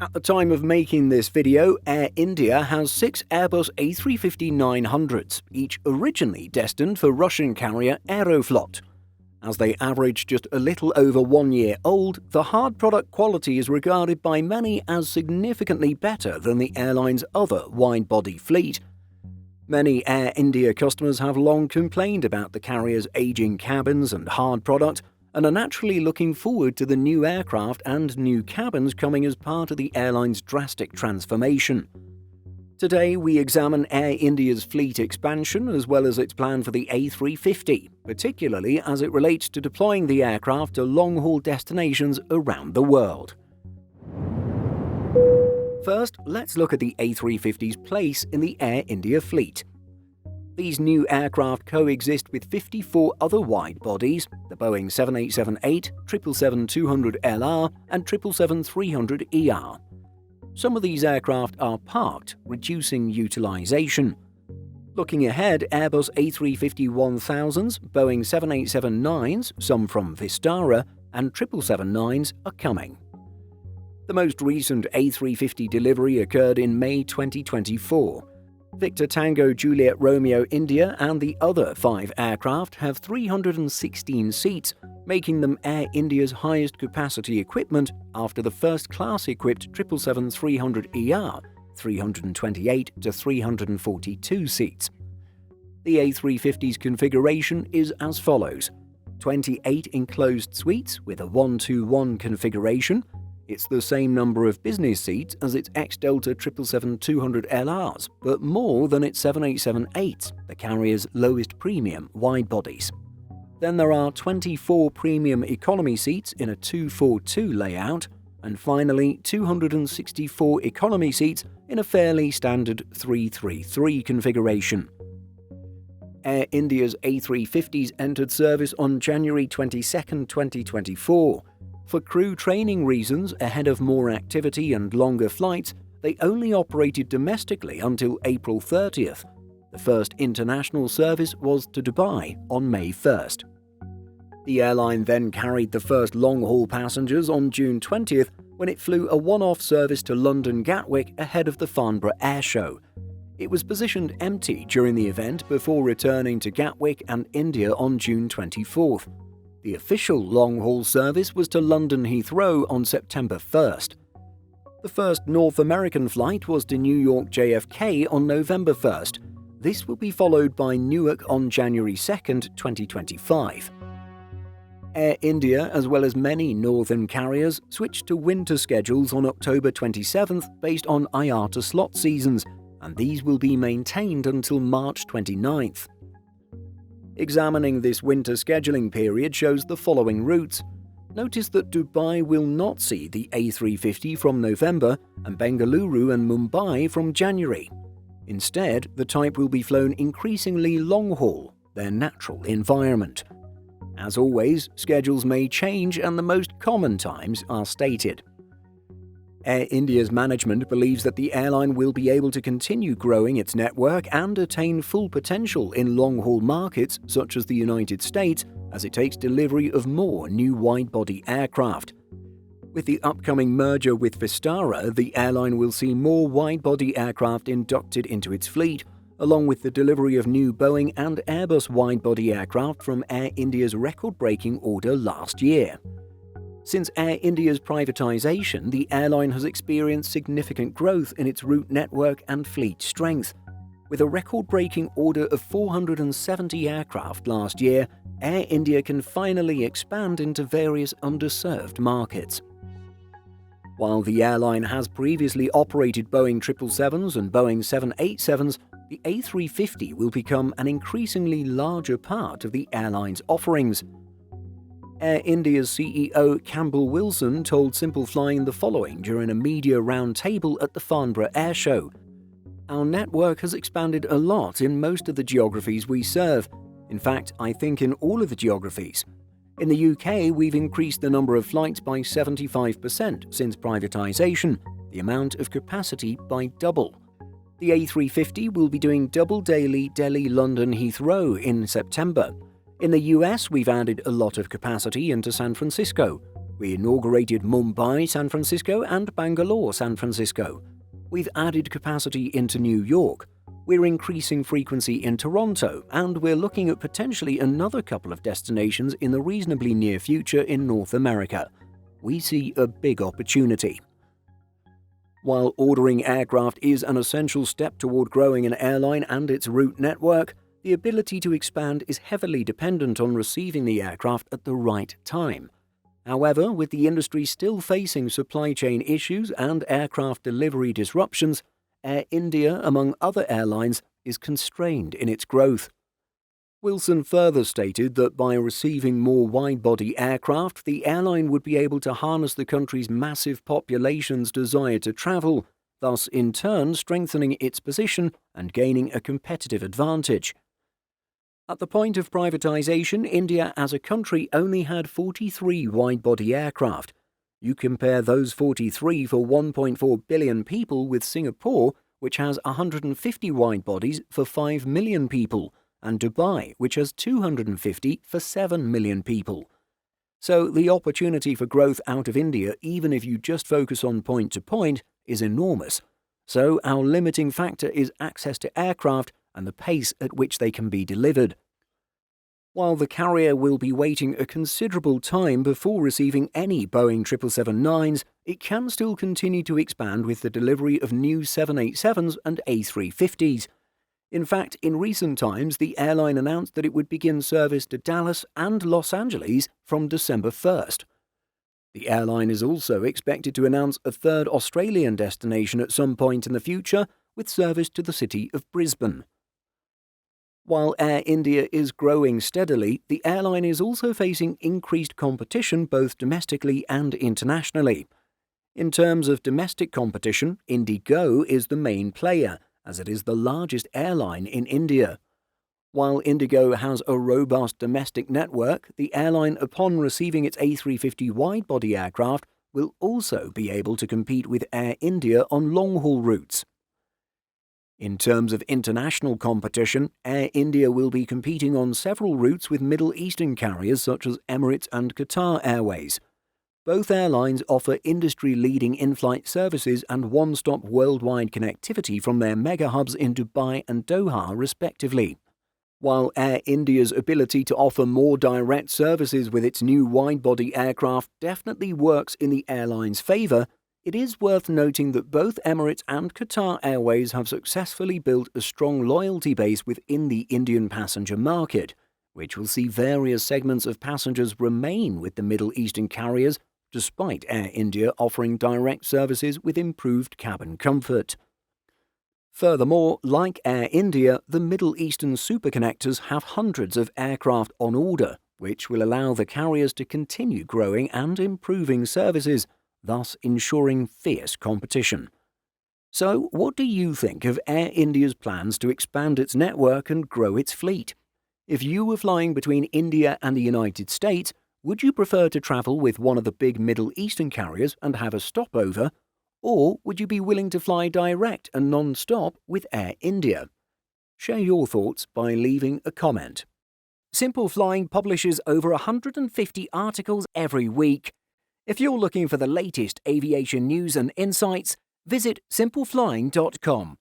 At the time of making this video, Air India has 6 Airbus A350-900s, each originally destined for Russian carrier Aeroflot. As they average just a little over 1 year old, the hard product quality is regarded by many as significantly better than the airline's other wide-body fleet. Many Air India customers have long complained about the carrier's aging cabins and hard product, and are naturally looking forward to the new aircraft and new cabins coming as part of the airline's drastic transformation. Today, we examine Air India's fleet expansion as well as its plan for the A350, particularly as it relates to deploying the aircraft to long-haul destinations around the world. First, let's look at the A350's place in the Air India fleet. These new aircraft coexist with 54 other wide-bodies, the Boeing 787-8, 777-200LR and 777-300ER. Some of these aircraft are parked, reducing utilization. Looking ahead, Airbus A350-1000s, Boeing 787-9s, some from Vistara, and 777-9s are coming. The most recent A350 delivery occurred in May 2024. Victor Tango Juliet Romeo India and the other 5 aircraft have 316 seats, making them Air India's highest capacity equipment after the first-class equipped 777-300ER, 328 to 342 seats. The A350's configuration is as follows: 28 enclosed suites with a 1-2-1 configuration. It's the same number of business seats as its ex-Delta 777-200LRs, but more than its 787-8s, the carrier's lowest premium wide-bodies. Then there are 24 premium economy seats in a 2-4-2 layout, and finally 264 economy seats in a fairly standard 3-3-3 configuration. Air India's A350s entered service on January 22, 2024. For crew training reasons, ahead of more activity and longer flights, they only operated domestically until April 30th. The first international service was to Dubai on May 1st. The airline then carried the first long-haul passengers on June 20th when it flew a one-off service to London Gatwick ahead of the Farnborough Air Show. It was positioned empty during the event before returning to Gatwick and India on June 24th. The official long-haul service was to London Heathrow on September 1st. The first North American flight was to New York JFK on November 1st. This will be followed by Newark on January 2nd, 2025. Air India, as well as many northern carriers, switched to winter schedules on October 27th based on IATA slot seasons, and these will be maintained until March 29th. Examining this winter scheduling period shows the following routes. Notice that Dubai will not see the A350 from November and Bengaluru and Mumbai from January. Instead, the type will be flown increasingly long-haul, their natural environment. As always, schedules may change and the most common times are stated. Air India's management believes that the airline will be able to continue growing its network and attain full potential in long-haul markets such as the United States as it takes delivery of more new wide-body aircraft. With the upcoming merger with Vistara, the airline will see more wide-body aircraft inducted into its fleet, along with the delivery of new Boeing and Airbus wide-body aircraft from Air India's record-breaking order last year. Since Air India's privatization, the airline has experienced significant growth in its route network and fleet strength. With a record-breaking order of 470 aircraft last year, Air India can finally expand into various underserved markets. While the airline has previously operated Boeing 777s and Boeing 787s, the A350 will become an increasingly larger part of the airline's offerings. Air India's CEO Campbell Wilson told Simple Flying the following during a media roundtable at the Farnborough Air Show. "Our network has expanded a lot in most of the geographies we serve. In fact, I think in all of the geographies. In the UK, we've increased the number of flights by 75% since privatization, the amount of capacity by double. The A350 will be doing double daily Delhi-London Heathrow in September. In the US, we've added a lot of capacity into San Francisco. We inaugurated Mumbai, San Francisco, and Bangalore, San Francisco. We've added capacity into New York. We're increasing frequency in Toronto, and we're looking at potentially another couple of destinations in the reasonably near future in North America. We see a big opportunity. While ordering aircraft is an essential step toward growing an airline and its route network, the ability to expand is heavily dependent on receiving the aircraft at the right time. However, with the industry still facing supply chain issues and aircraft delivery disruptions, Air India, among other airlines, is constrained in its growth. Wilson further stated that by receiving more wide-body aircraft, the airline would be able to harness the country's massive population's desire to travel, thus in turn strengthening its position and gaining a competitive advantage. At the point of privatization, India as a country only had 43 wide-body aircraft. You compare those 43 for 1.4 billion people with Singapore, which has 150 wide-bodies for 5 million people, and Dubai, which has 250 for 7 million people. So the opportunity for growth out of India, even if you just focus on point-to-point, is enormous. So our limiting factor is access to aircraft and the pace at which they can be delivered. While the carrier will be waiting a considerable time before receiving any Boeing 777-9s, it can still continue to expand with the delivery of new 787s and A350s. In fact, in recent times, the airline announced that it would begin service to Dallas and Los Angeles from December 1st. The airline is also expected to announce a third Australian destination at some point in the future, with service to the city of Brisbane. While Air India is growing steadily, the airline is also facing increased competition both domestically and internationally. In terms of domestic competition, IndiGo is the main player, as it is the largest airline in India. While IndiGo has a robust domestic network, the airline, upon receiving its A350 wide-body aircraft, will also be able to compete with Air India on long-haul routes. In terms of international competition, Air India will be competing on several routes with Middle Eastern carriers such as Emirates and Qatar Airways. Both airlines offer industry-leading in-flight services and one-stop worldwide connectivity from their mega hubs in Dubai and Doha, respectively. While Air India's ability to offer more direct services with its new wide-body aircraft definitely works in the airline's favour, it is worth noting that both Emirates and Qatar Airways have successfully built a strong loyalty base within the Indian passenger market, which will see various segments of passengers remain with the Middle Eastern carriers, despite Air India offering direct services with improved cabin comfort. Furthermore, like Air India, the Middle Eastern superconnectors have hundreds of aircraft on order, which will allow the carriers to continue growing and improving services, thus ensuring fierce competition. So, what do you think of Air India's plans to expand its network and grow its fleet? If you were flying between India and the United States, would you prefer to travel with one of the big Middle Eastern carriers and have a stopover, or would you be willing to fly direct and non-stop with Air India? Share your thoughts by leaving a comment. Simple Flying publishes over 150 articles every week. If you're looking for the latest aviation news and insights, visit simpleflying.com.